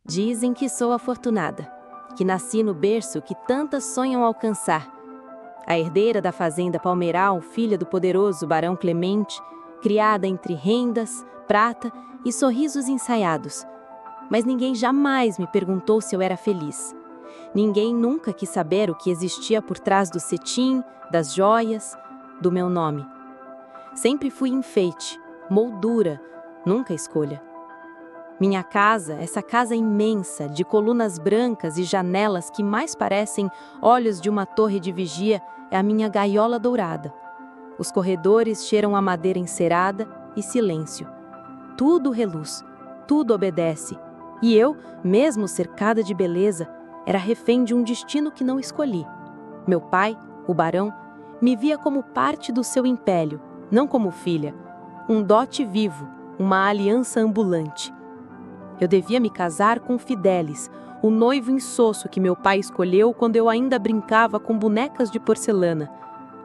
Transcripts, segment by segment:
Dizem que sou afortunada, que nasci no berço que tantas sonham alcançar. A herdeira da fazenda Palmeiral, filha do poderoso Barão Clemente, criada entre rendas, prata e sorrisos ensaiados. Mas ninguém jamais me perguntou se eu era feliz. Ninguém nunca quis saber o que existia por trás do cetim, das joias, do meu nome. Sempre fui enfeite, moldura, nunca escolha. Minha casa, essa casa imensa, de colunas brancas e janelas que mais parecem olhos de uma torre de vigia, é a minha gaiola dourada. Os corredores cheiram a madeira encerada e silêncio. Tudo reluz, tudo obedece. E eu, mesmo cercada de beleza, era refém de um destino que não escolhi. Meu pai, o barão, me via como parte do seu império, não como filha, um dote vivo, uma aliança ambulante. Eu devia me casar com Fidelis, o noivo insosso que meu pai escolheu quando eu ainda brincava com bonecas de porcelana.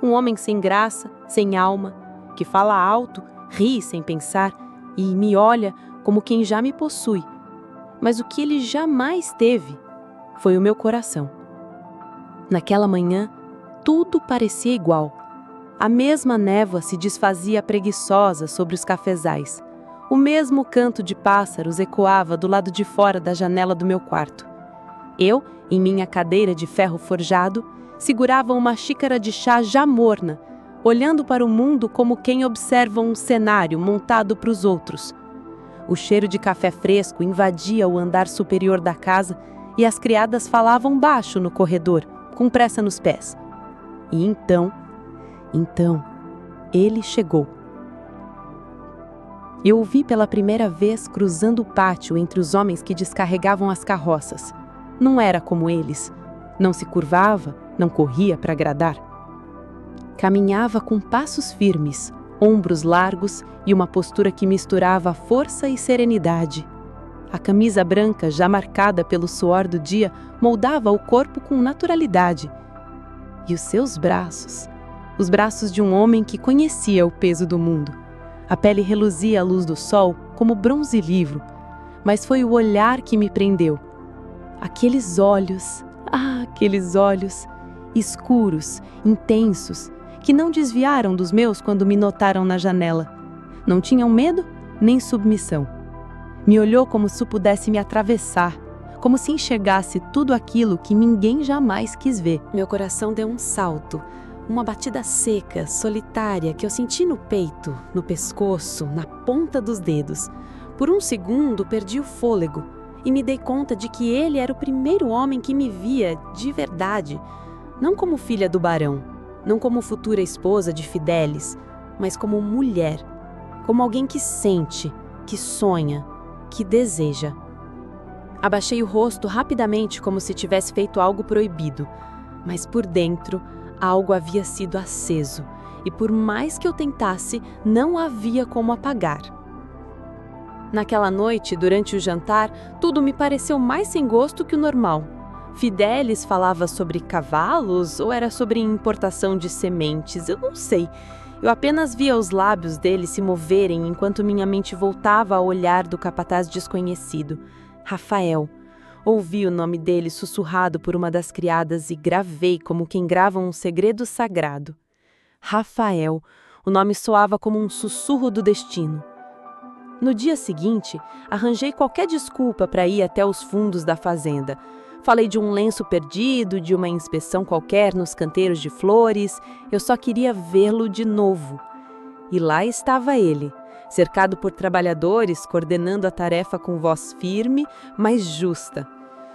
Um homem sem graça, sem alma, que fala alto, ri sem pensar e me olha como quem já me possui. Mas o que ele jamais teve foi o meu coração. Naquela manhã, tudo parecia igual. A mesma névoa se desfazia preguiçosa sobre os cafezais. O mesmo canto de pássaros ecoava do lado de fora da janela do meu quarto. Eu, em minha cadeira de ferro forjado, segurava uma xícara de chá já morna, olhando para o mundo como quem observa um cenário montado para os outros. O cheiro de café fresco invadia o andar superior da casa e as criadas falavam baixo no corredor, com pressa nos pés. E então, ele chegou. Eu o vi pela primeira vez cruzando o pátio entre os homens que descarregavam as carroças. Não era como eles. Não se curvava, não corria para agradar. Caminhava com passos firmes, ombros largos e uma postura que misturava força e serenidade. A camisa branca, já marcada pelo suor do dia, moldava o corpo com naturalidade. E os seus braços, os braços de um homem que conhecia o peso do mundo. A pele reluzia à luz do sol como bronze livro, mas foi o olhar que me prendeu. Aqueles olhos, escuros, intensos, que não desviaram dos meus quando me notaram na janela. Não tinham medo nem submissão. Me olhou como se pudesse me atravessar, como se enxergasse tudo aquilo que ninguém jamais quis ver. Meu coração deu um salto. Uma batida seca, solitária, que eu senti no peito, no pescoço, na ponta dos dedos. Por um segundo, perdi o fôlego e me dei conta de que ele era o primeiro homem que me via de verdade. Não como filha do barão, não como futura esposa de Fidelis, mas como mulher, como alguém que sente, que sonha, que deseja. Abaixei o rosto rapidamente como se tivesse feito algo proibido, mas por dentro algo havia sido aceso, e por mais que eu tentasse, não havia como apagar. Naquela noite, durante o jantar, tudo me pareceu mais sem gosto que o normal. Fidelis falava sobre cavalos ou era sobre importação de sementes, eu não sei. Eu apenas via os lábios dele se moverem enquanto minha mente voltava ao olhar do capataz desconhecido, Rafael. Ouvi o nome dele sussurrado por uma das criadas e gravei como quem grava um segredo sagrado. Rafael, o nome soava como um sussurro do destino. No dia seguinte, arranjei qualquer desculpa para ir até os fundos da fazenda. Falei de um lenço perdido, de uma inspeção qualquer nos canteiros de flores. Eu só queria vê-lo de novo. E lá estava ele, cercado por trabalhadores, coordenando a tarefa com voz firme, mas justa.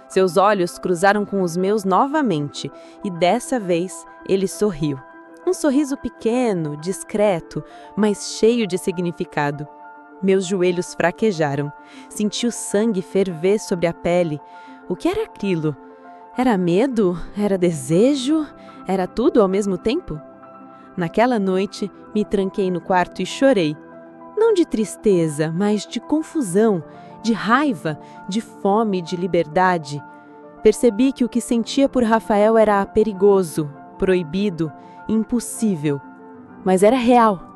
Seus olhos cruzaram com os meus novamente, e dessa vez ele sorriu. Um sorriso pequeno, discreto, mas cheio de significado. Meus joelhos fraquejaram. Senti o sangue ferver sobre a pele. O que era aquilo? Era medo? Era desejo? Era tudo ao mesmo tempo? Naquela noite, me tranquei no quarto e chorei. Não de tristeza, mas de confusão, de raiva, de fome, de liberdade. Percebi que o que sentia por Rafael era perigoso, proibido, impossível. Mas era real.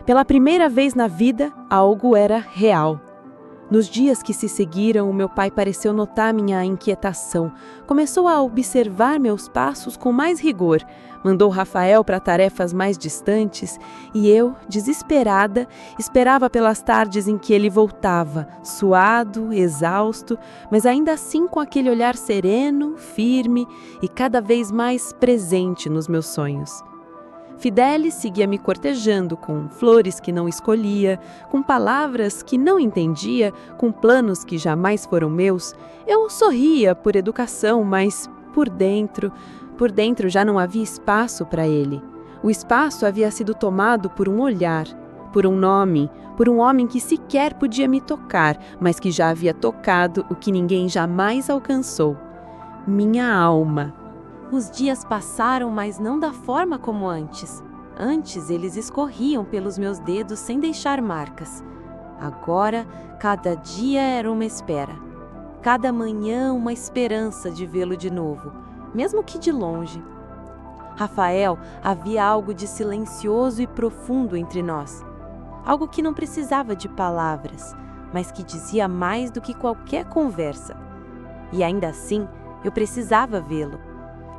Pela primeira vez na vida, algo era real. Nos dias que se seguiram, o meu pai pareceu notar minha inquietação. Começou a observar meus passos com mais rigor. Mandou Rafael para tarefas mais distantes e eu, desesperada, esperava pelas tardes em que ele voltava, suado, exausto, mas ainda assim com aquele olhar sereno, firme e cada vez mais presente nos meus sonhos. Fidelis seguia me cortejando com flores que não escolhia, com palavras que não entendia, com planos que jamais foram meus. Eu sorria por educação, mas por dentro já não havia espaço para ele. O espaço havia sido tomado por um olhar, por um nome, por um homem que sequer podia me tocar, mas que já havia tocado o que ninguém jamais alcançou. Minha alma. Os dias passaram, mas não da forma como antes. Antes, eles escorriam pelos meus dedos sem deixar marcas. Agora, cada dia era uma espera. Cada manhã, uma esperança de vê-lo de novo, mesmo que de longe. Rafael, havia algo de silencioso e profundo entre nós. Algo que não precisava de palavras, mas que dizia mais do que qualquer conversa. E ainda assim, eu precisava vê-lo.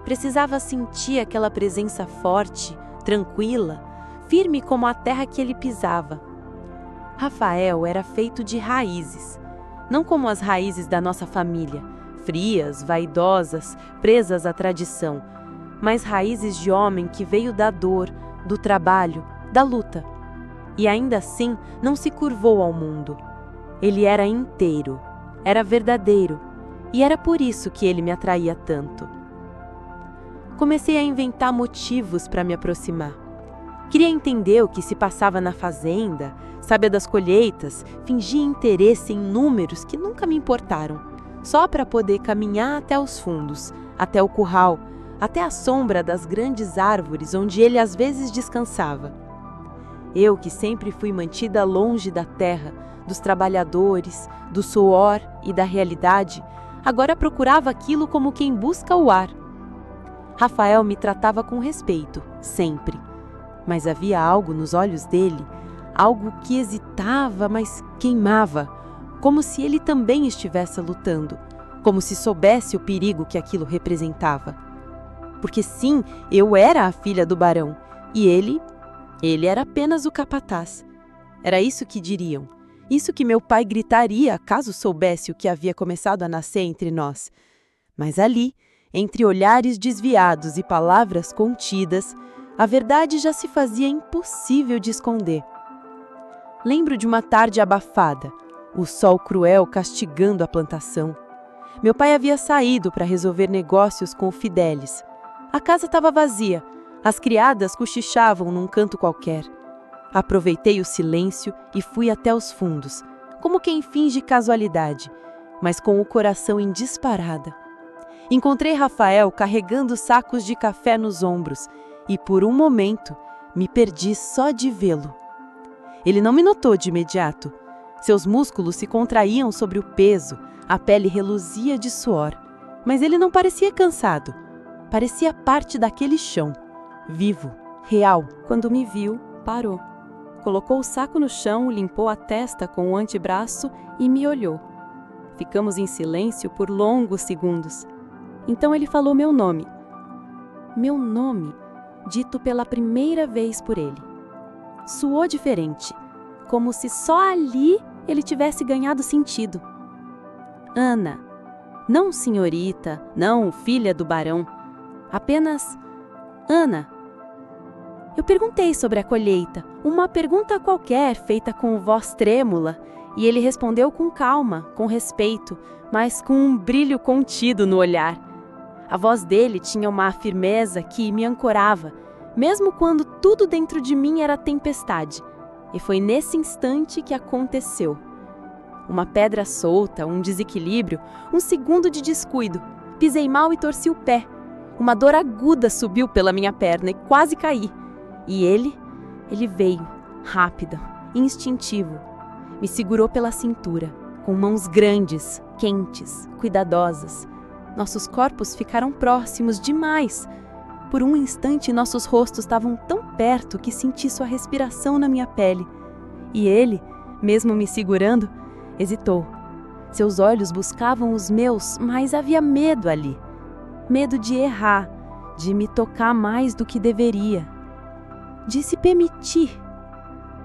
Precisava sentir aquela presença forte, tranquila, firme como a terra que ele pisava. Rafael era feito de raízes, não como as raízes da nossa família, frias, vaidosas, presas à tradição, mas raízes de homem que veio da dor, do trabalho, da luta. E ainda assim não se curvou ao mundo. Ele era inteiro, era verdadeiro, e era por isso que ele me atraía tanto. Comecei a inventar motivos para me aproximar. Queria entender o que se passava na fazenda, sabia das colheitas, fingia interesse em números que nunca me importaram, só para poder caminhar até os fundos, até o curral, até a sombra das grandes árvores onde ele às vezes descansava. Eu, que sempre fui mantida longe da terra, dos trabalhadores, do suor e da realidade, agora procurava aquilo como quem busca o ar. Rafael me tratava com respeito, sempre. Mas havia algo nos olhos dele, algo que hesitava, mas queimava, como se ele também estivesse lutando, como se soubesse o perigo que aquilo representava. Porque sim, eu era a filha do barão, e ele era apenas o capataz. Era isso que diriam, isso que meu pai gritaria caso soubesse o que havia começado a nascer entre nós. Mas ali, entre olhares desviados e palavras contidas, a verdade já se fazia impossível de esconder. Lembro de uma tarde abafada, o sol cruel castigando a plantação. Meu pai havia saído para resolver negócios com o Fidelis. A casa estava vazia, as criadas cochichavam num canto qualquer. Aproveitei o silêncio e fui até os fundos, como quem finge casualidade, mas com o coração em disparada. Encontrei Rafael carregando sacos de café nos ombros e, por um momento, me perdi só de vê-lo. Ele não me notou de imediato. Seus músculos se contraíam sobre o peso, a pele reluzia de suor. Mas ele não parecia cansado. Parecia parte daquele chão, vivo, real. Quando me viu, parou. Colocou o saco no chão, limpou a testa com o antebraço e me olhou. Ficamos em silêncio por longos segundos. Então ele falou meu nome. Meu nome, dito pela primeira vez por ele. Soou diferente, como se só ali ele tivesse ganhado sentido. Ana. Não senhorita, não filha do barão. Apenas Ana. Eu perguntei sobre a colheita, uma pergunta qualquer feita com voz trêmula, e ele respondeu com calma, com respeito, mas com um brilho contido no olhar. A voz dele tinha uma firmeza que me ancorava, mesmo quando tudo dentro de mim era tempestade. E foi nesse instante que aconteceu. Uma pedra solta, um desequilíbrio, um segundo de descuido. Pisei mal e torci o pé. Uma dor aguda subiu pela minha perna e quase caí. E ele veio, rápido, instintivo. Me segurou pela cintura, com mãos grandes, quentes, cuidadosas. Nossos corpos ficaram próximos demais. Por um instante, nossos rostos estavam tão perto que senti sua respiração na minha pele. E ele, mesmo me segurando, Hesitou. Seus olhos buscavam os meus, mas havia medo ali. Medo de errar, de me tocar mais do que deveria, de se permitir.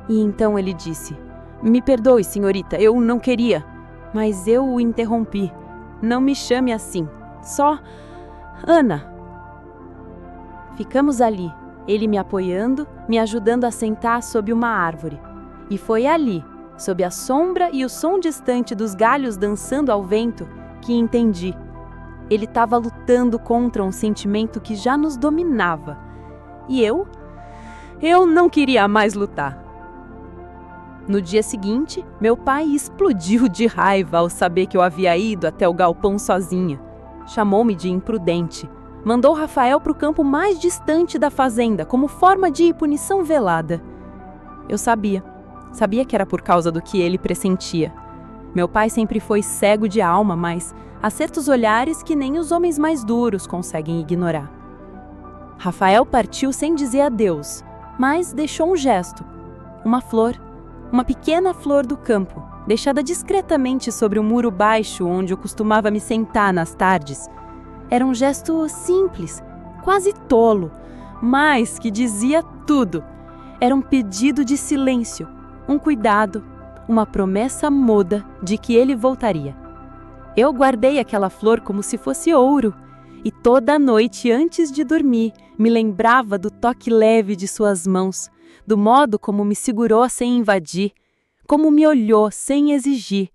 E então ele disse: "Me perdoe, senhorita, eu não queria." Mas eu o interrompi. "Não me chame assim. Só Ana." Ficamos ali, ele me apoiando, me ajudando a sentar sob uma árvore. E foi ali, sob a sombra e o som distante dos galhos dançando ao vento, que entendi. Ele estava lutando contra um sentimento que já nos dominava. E eu não queria mais lutar. No dia seguinte, meu pai explodiu de raiva ao saber que eu havia ido até o galpão sozinha. Chamou-me de imprudente. Mandou Rafael para o campo mais distante da fazenda, como forma de punição velada. Eu sabia que era por causa do que ele pressentia. Meu pai sempre foi cego de alma, mas há certos olhares que nem os homens mais duros conseguem ignorar. Rafael partiu sem dizer adeus, mas deixou um gesto, uma flor, uma pequena flor do campo, deixada discretamente sobre um muro baixo onde eu costumava me sentar nas tardes. Era um gesto simples, quase tolo, mas que dizia tudo. Era um pedido de silêncio, um cuidado, uma promessa muda de que ele voltaria. Eu guardei aquela flor como se fosse ouro, e toda noite antes de dormir me lembrava do toque leve de suas mãos, do modo como me segurou sem invadir, como me olhou sem exigir,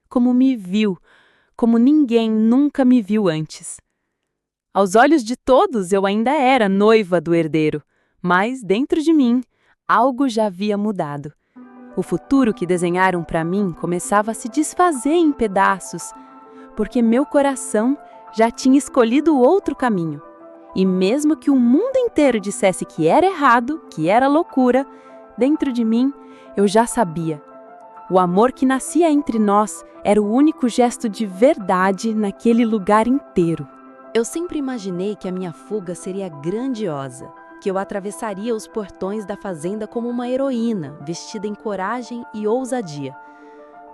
como me viu, como ninguém nunca me viu antes. Aos olhos de todos eu ainda era noiva do herdeiro, mas dentro de mim algo já havia mudado. O futuro que desenharam para mim começava a se desfazer em pedaços, porque meu coração já tinha escolhido outro caminho. E mesmo que o mundo inteiro dissesse que era errado, que era loucura, dentro de mim eu já sabia. O amor que nascia entre nós era o único gesto de verdade naquele lugar inteiro. Eu sempre imaginei que a minha fuga seria grandiosa, que eu atravessaria os portões da fazenda como uma heroína, vestida em coragem e ousadia.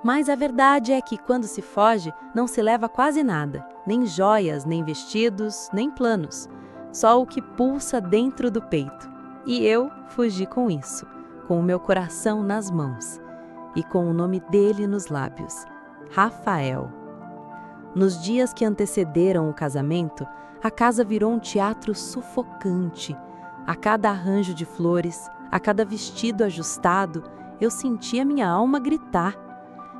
Mas a verdade é que quando se foge, não se leva quase nada, nem joias, nem vestidos, nem planos, só o que pulsa dentro do peito. E eu fugi com isso, com o meu coração nas mãos e com o nome dele nos lábios, Rafael. Nos dias que antecederam o casamento, a casa virou um teatro sufocante. A cada arranjo de flores, a cada vestido ajustado, eu sentia minha alma gritar.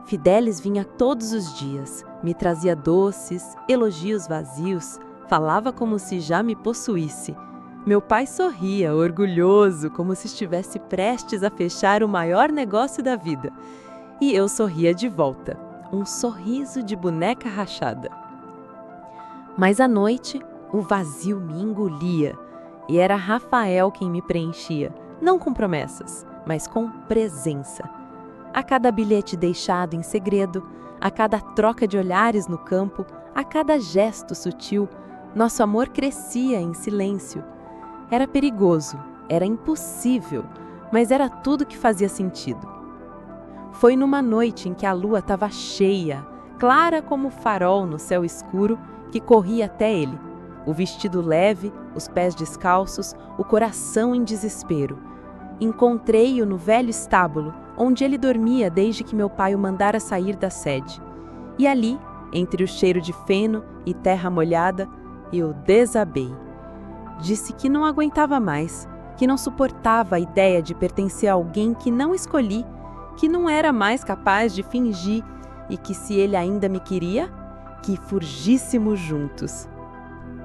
Fidelis vinha todos os dias, me trazia doces, elogios vazios, falava como se já me possuísse. Meu pai sorria, orgulhoso, como se estivesse prestes a fechar o maior negócio da vida. E eu sorria de volta, um sorriso de boneca rachada. Mas à noite, o vazio me engolia, e era Rafael quem me preenchia, não com promessas, mas com presença. A cada bilhete deixado em segredo, a cada troca de olhares no campo, a cada gesto sutil, nosso amor crescia em silêncio. Era perigoso, era impossível, mas era tudo que fazia sentido. Foi numa noite em que a lua estava cheia, clara como farol no céu escuro, que corri até ele. O vestido leve, os pés descalços, o coração em desespero. Encontrei-o no velho estábulo, onde ele dormia desde que meu pai o mandara sair da sede. E ali, entre o cheiro de feno e terra molhada, eu desabei. Disse que não aguentava mais, que não suportava a ideia de pertencer a alguém que não escolhi, que não era mais capaz de fingir e que, se ele ainda me queria, que fugíssemos juntos.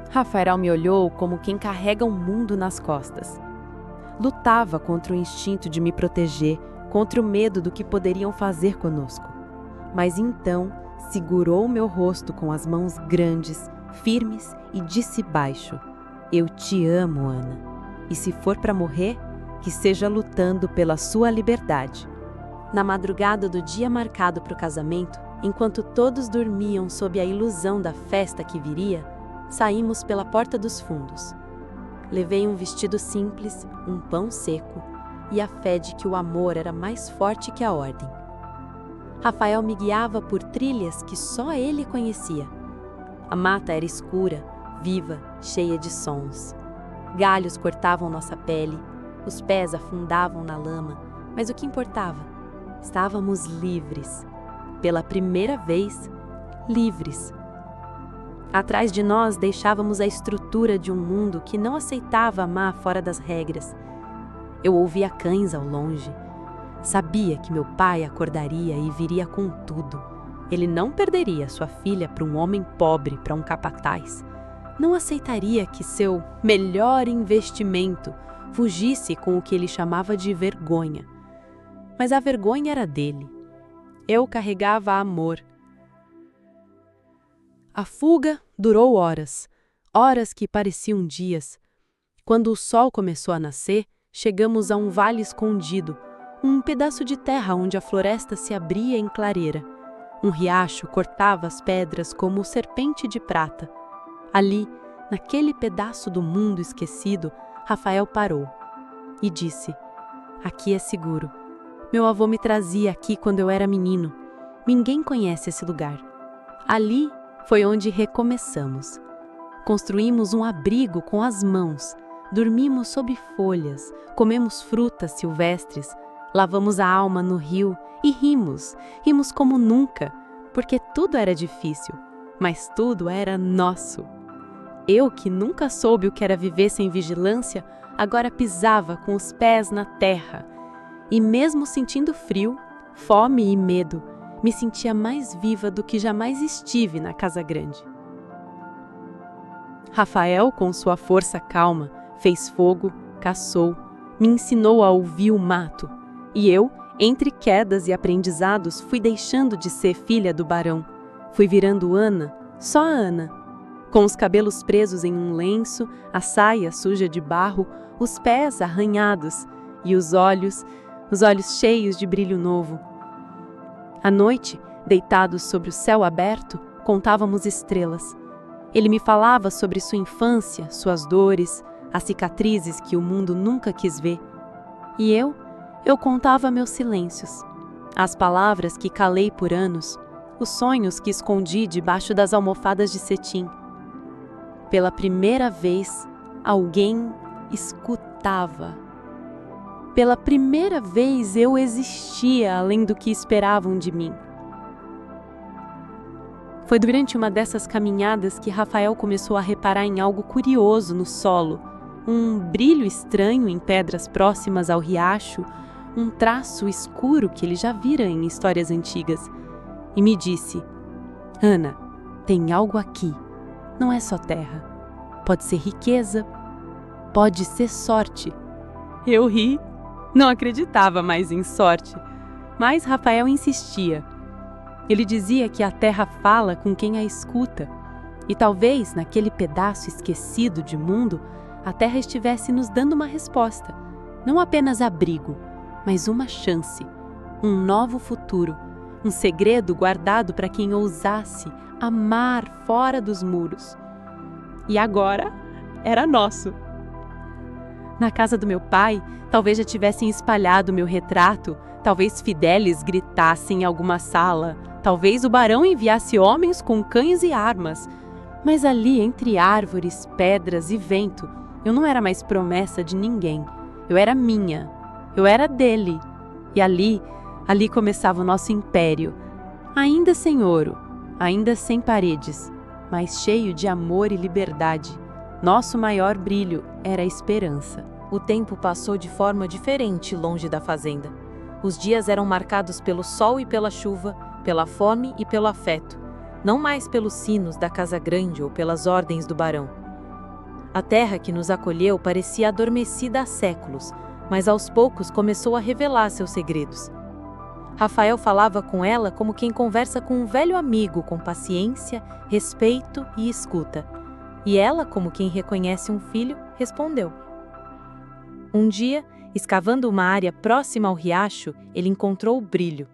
Rafael me olhou como quem carrega um mundo nas costas. Lutava contra o instinto de me proteger, contra o medo do que poderiam fazer conosco. Mas então segurou meu rosto com as mãos grandes, firmes, e disse baixo: "Eu te amo, Ana. E se for para morrer, que seja lutando pela sua liberdade." Na madrugada do dia marcado para o casamento, enquanto todos dormiam sob a ilusão da festa que viria, saímos pela porta dos fundos. Levei um vestido simples, um pão seco e a fé de que o amor era mais forte que a ordem. Rafael me guiava por trilhas que só ele conhecia. A mata era escura, viva, cheia de sons. Galhos cortavam nossa pele, os pés afundavam na lama, mas o que importava? Estávamos livres. Pela primeira vez, livres. Atrás de nós deixávamos a estrutura de um mundo que não aceitava amar fora das regras. Eu ouvia cães ao longe. Sabia que meu pai acordaria e viria com tudo. Ele não perderia sua filha para um homem pobre, para um capataz. Não aceitaria que seu melhor investimento fugisse com o que ele chamava de vergonha. Mas a vergonha era dele. Eu carregava amor. A fuga durou horas, horas que pareciam dias. Quando o sol começou a nascer, chegamos a um vale escondido, um pedaço de terra onde a floresta se abria em clareira. Um riacho cortava as pedras como serpente de prata. Ali, naquele pedaço do mundo esquecido, Rafael parou e disse: "Aqui é seguro. Meu avô me trazia aqui quando eu era menino. Ninguém conhece esse lugar." Ali foi onde recomeçamos. Construímos um abrigo com as mãos, dormimos sob folhas, comemos frutas silvestres, lavamos a alma no rio e rimos como nunca, porque tudo era difícil, mas tudo era nosso. Eu, que nunca soube o que era viver sem vigilância, agora pisava com os pés na terra. E mesmo sentindo frio, fome e medo, me sentia mais viva do que jamais estive na casa grande. Rafael, com sua força calma, fez fogo, caçou, me ensinou a ouvir o mato. E eu, entre quedas e aprendizados, fui deixando de ser filha do barão. Fui virando Ana, só a Ana. Com os cabelos presos em um lenço, a saia suja de barro, os pés arranhados e os olhos cheios de brilho novo. À noite, deitados sobre o céu aberto, contávamos estrelas. Ele me falava sobre sua infância, suas dores, as cicatrizes que o mundo nunca quis ver. E eu contava meus silêncios, as palavras que calei por anos, os sonhos que escondi debaixo das almofadas de cetim. Pela primeira vez, alguém escutava. Pela primeira vez eu existia além do que esperavam de mim. Foi durante uma dessas caminhadas que Rafael começou a reparar em algo curioso no solo, um brilho estranho em pedras próximas ao riacho, um traço escuro que ele já vira em histórias antigas, e me disse: "Ana, tem algo aqui. Não é só terra. Pode ser riqueza, pode ser sorte." Eu ri. Não acreditava mais em sorte, mas Rafael insistia. Ele dizia que a terra fala com quem a escuta, e talvez naquele pedaço esquecido de mundo, a terra estivesse nos dando uma resposta, não apenas abrigo, mas uma chance, um novo futuro, um segredo guardado para quem ousasse amar fora dos muros. E agora era nosso. Na casa do meu pai, talvez já tivessem espalhado meu retrato, talvez Fidelis gritasse em alguma sala, talvez o barão enviasse homens com cães e armas. Mas ali, entre árvores, pedras e vento, eu não era mais promessa de ninguém. Eu era minha, eu era dele. E ali começava o nosso império, ainda sem ouro, ainda sem paredes, mas cheio de amor e liberdade. Nosso maior brilho era a esperança. O tempo passou de forma diferente longe da fazenda. Os dias eram marcados pelo sol e pela chuva, pela fome e pelo afeto, não mais pelos sinos da casa grande ou pelas ordens do barão. A terra que nos acolheu parecia adormecida há séculos, mas aos poucos começou a revelar seus segredos. Rafael falava com ela como quem conversa com um velho amigo, com paciência, respeito e escuta. E ela, como quem reconhece um filho, respondeu. Um dia, escavando uma área próxima ao riacho, ele encontrou o brilho,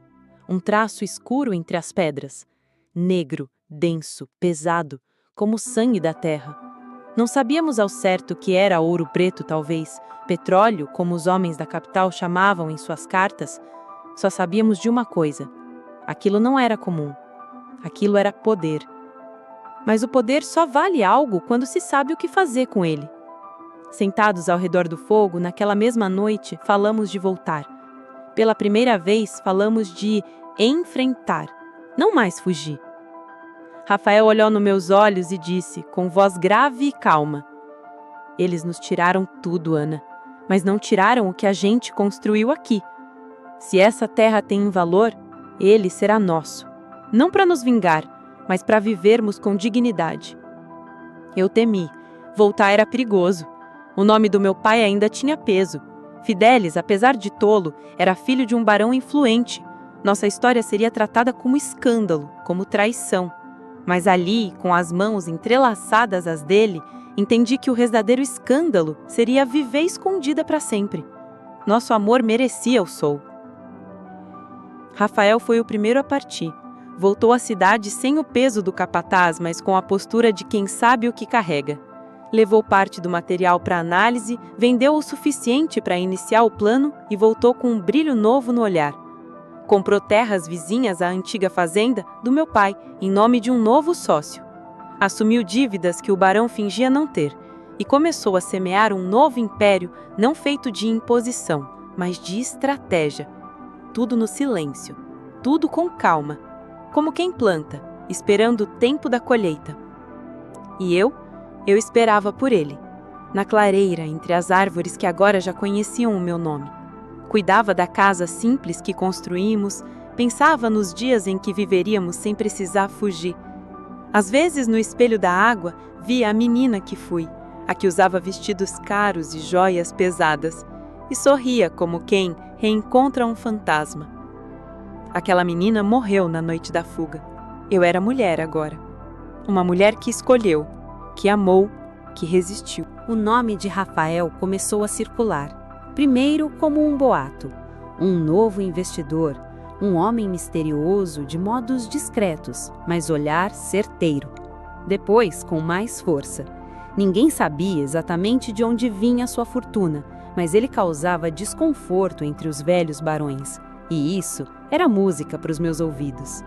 um traço escuro entre as pedras, negro, denso, pesado, como o sangue da terra. Não sabíamos ao certo que era ouro preto, talvez, petróleo, como os homens da capital chamavam em suas cartas. Só sabíamos de uma coisa: Aquilo não era comum. Aquilo era poder. Mas o poder só vale algo quando se sabe o que fazer com ele. Sentados ao redor do fogo, naquela mesma noite, falamos de voltar. Pela primeira vez, falamos de enfrentar, não mais fugir. Rafael olhou nos meus olhos e disse, com voz grave e calma: eles nos tiraram tudo, Ana, mas não tiraram o que a gente construiu aqui. Se essa terra tem um valor, ele será nosso. Não para nos vingar, mas para vivermos com dignidade. Eu temi. Voltar era perigoso. O nome do meu pai ainda tinha peso. Fidelis, apesar de tolo, era filho de um barão influente. Nossa história seria tratada como escândalo, como traição. Mas ali, com as mãos entrelaçadas às dele, entendi que o verdadeiro escândalo seria viver escondida para sempre. Nosso amor merecia o sol. Rafael foi o primeiro a partir. Voltou à cidade sem o peso do capataz, mas com a postura de quem sabe o que carrega. Levou parte do material para análise, vendeu o suficiente para iniciar o plano e voltou com um brilho novo no olhar. Comprou terras vizinhas à antiga fazenda do meu pai, em nome de um novo sócio. Assumiu dívidas que o barão fingia não ter e começou a semear um novo império não feito de imposição, mas de estratégia. Tudo no silêncio, tudo com calma, como quem planta, esperando o tempo da colheita. E eu esperava por ele, na clareira entre as árvores que agora já conheciam o meu nome. Cuidava da casa simples que construímos, pensava nos dias em que viveríamos sem precisar fugir. Às vezes, no espelho da água, via a menina que fui, a que usava vestidos caros e joias pesadas, e sorria como quem reencontra um fantasma. Aquela menina morreu na noite da fuga. Eu era mulher agora. Uma mulher que escolheu, que amou, que resistiu. O nome de Rafael começou a circular. Primeiro como um boato. Um novo investidor, um homem misterioso de modos discretos, mas olhar certeiro. Depois, com mais força. Ninguém sabia exatamente de onde vinha sua fortuna, mas ele causava desconforto entre os velhos barões. E isso era música para os meus ouvidos.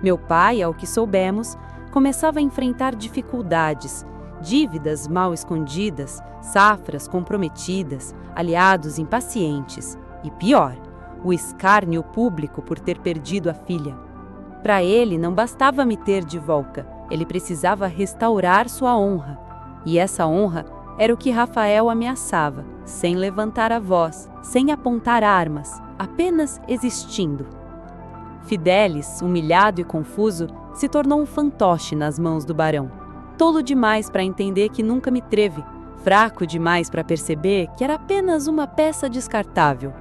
Meu pai, ao que soubemos, começava a enfrentar dificuldades, dívidas mal escondidas, safras comprometidas, aliados impacientes e, pior, o escárnio público por ter perdido a filha. Para ele não bastava me ter de volta, ele precisava restaurar sua honra. E essa honra era o que Rafael ameaçava, sem levantar a voz, sem apontar armas, apenas existindo. Fidelis, humilhado e confuso, se tornou um fantoche nas mãos do barão. Tolo demais para entender que nunca me teve, fraco demais para perceber que era apenas uma peça descartável.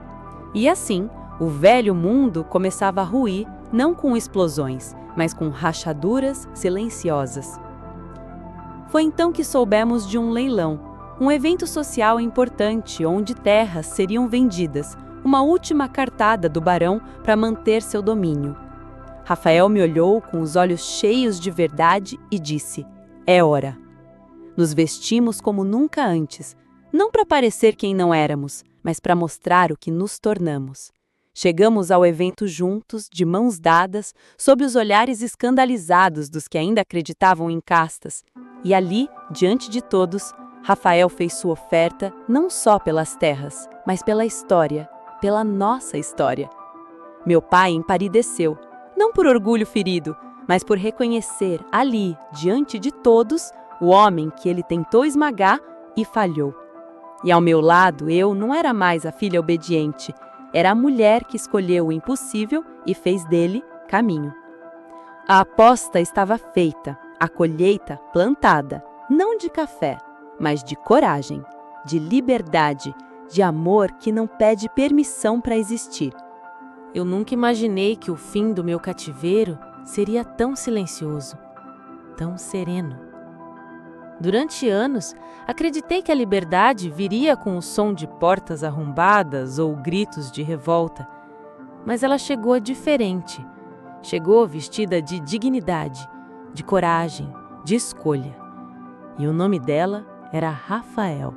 E assim, o velho mundo começava a ruir, não com explosões, mas com rachaduras silenciosas. Foi então que soubemos de um leilão, um evento social importante onde terras seriam vendidas, uma última cartada do barão para manter seu domínio. Rafael me olhou com os olhos cheios de verdade e disse: é hora. Nos vestimos como nunca antes, não para parecer quem não éramos, mas para mostrar o que nos tornamos. Chegamos ao evento juntos, de mãos dadas, sob os olhares escandalizados dos que ainda acreditavam em castas. E ali, diante de todos, Rafael fez sua oferta não só pelas terras, mas pela história, pela nossa história. Meu pai empalideceu, não por orgulho ferido, mas por reconhecer ali, diante de todos, o homem que ele tentou esmagar e falhou. E ao meu lado, eu não era mais a filha obediente, era a mulher que escolheu o impossível e fez dele caminho. A aposta estava feita, a colheita plantada, não de café, mas de coragem, de liberdade, de amor que não pede permissão para existir. Eu nunca imaginei que o fim do meu cativeiro seria tão silencioso, tão sereno. Durante anos, acreditei que a liberdade viria com o som de portas arrombadas ou gritos de revolta, mas ela chegou diferente. Chegou vestida de dignidade, de coragem, de escolha. E o nome dela era Rafael.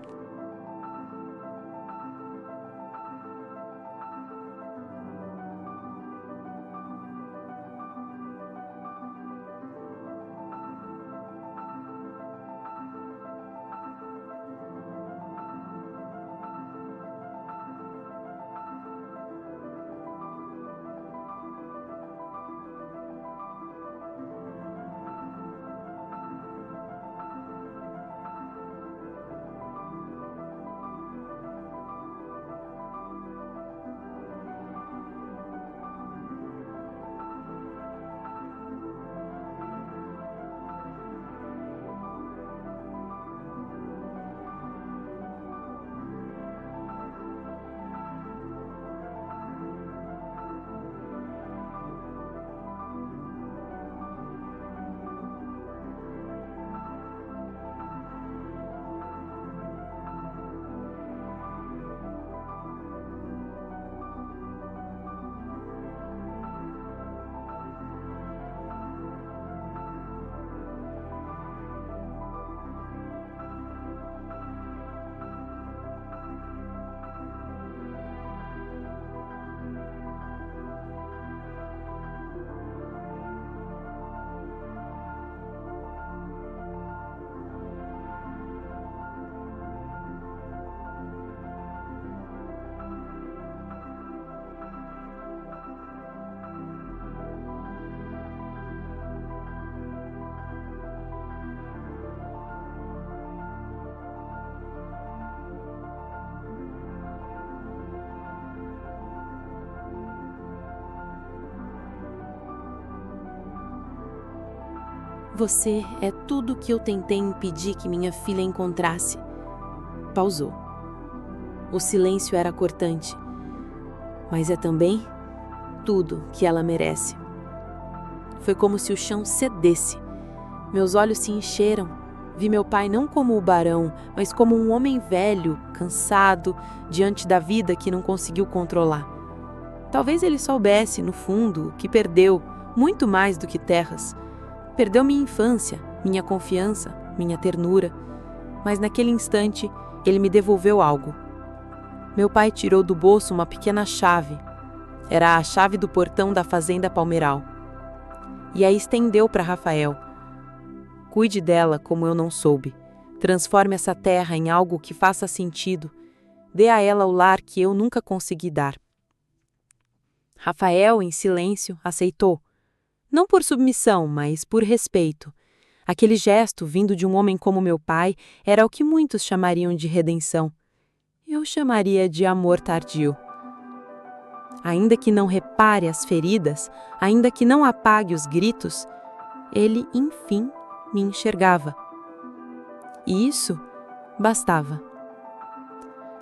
Você é tudo que eu tentei impedir que minha filha encontrasse. Pausou. O silêncio era cortante, mas é também tudo que ela merece. Foi como se o chão cedesse. Meus olhos se encheram. Vi meu pai não como o barão, mas como um homem velho, cansado, diante da vida que não conseguiu controlar. Talvez ele soubesse, no fundo, que perdeu, muito mais do que terras. Perdeu minha infância, minha confiança, minha ternura. Mas naquele instante, ele me devolveu algo. Meu pai tirou do bolso uma pequena chave. Era a chave do portão da fazenda Palmeiral. E a estendeu para Rafael. Cuide dela como eu não soube. Transforme essa terra em algo que faça sentido. Dê a ela o lar que eu nunca consegui dar. Rafael, em silêncio, aceitou. Não por submissão, mas por respeito. Aquele gesto, vindo de um homem como meu pai, era o que muitos chamariam de redenção. Eu chamaria de amor tardio. Ainda que não repare as feridas, ainda que não apague os gritos, ele, enfim, me enxergava. E isso bastava.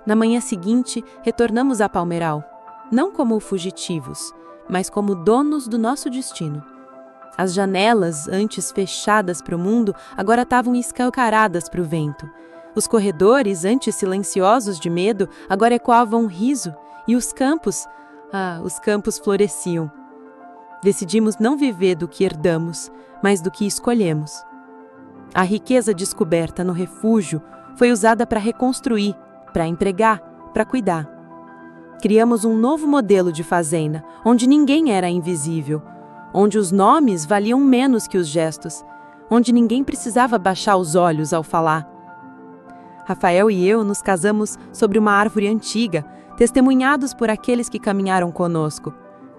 Na manhã seguinte, retornamos a Palmeiral, não como fugitivos, mas como donos do nosso destino. As janelas, antes fechadas para o mundo, agora estavam escancaradas para o vento. Os corredores, antes silenciosos de medo, agora ecoavam riso, e os campos floresciam. Decidimos não viver do que herdamos, mas do que escolhemos. A riqueza descoberta no refúgio foi usada para reconstruir, para empregar, para cuidar. Criamos um novo modelo de fazenda, onde ninguém era invisível, onde os nomes valiam menos que os gestos, onde ninguém precisava baixar os olhos ao falar. Rafael e eu nos casamos sobre uma árvore antiga, testemunhados por aqueles que caminharam conosco.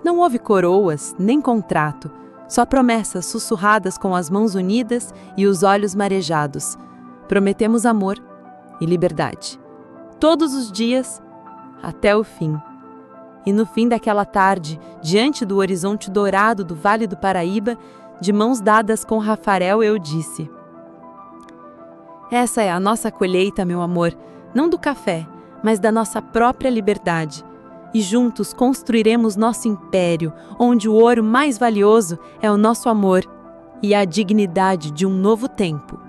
Não houve coroas, nem contrato, só promessas sussurradas com as mãos unidas e os olhos marejados. Prometemos amor e liberdade. Todos os dias, até o fim. E no fim daquela tarde, diante do horizonte dourado do Vale do Paraíba, de mãos dadas com Rafael, eu disse: essa é a nossa colheita, meu amor, não do café, mas da nossa própria liberdade. E juntos construiremos nosso império, onde o ouro mais valioso é o nosso amor e a dignidade de um novo tempo.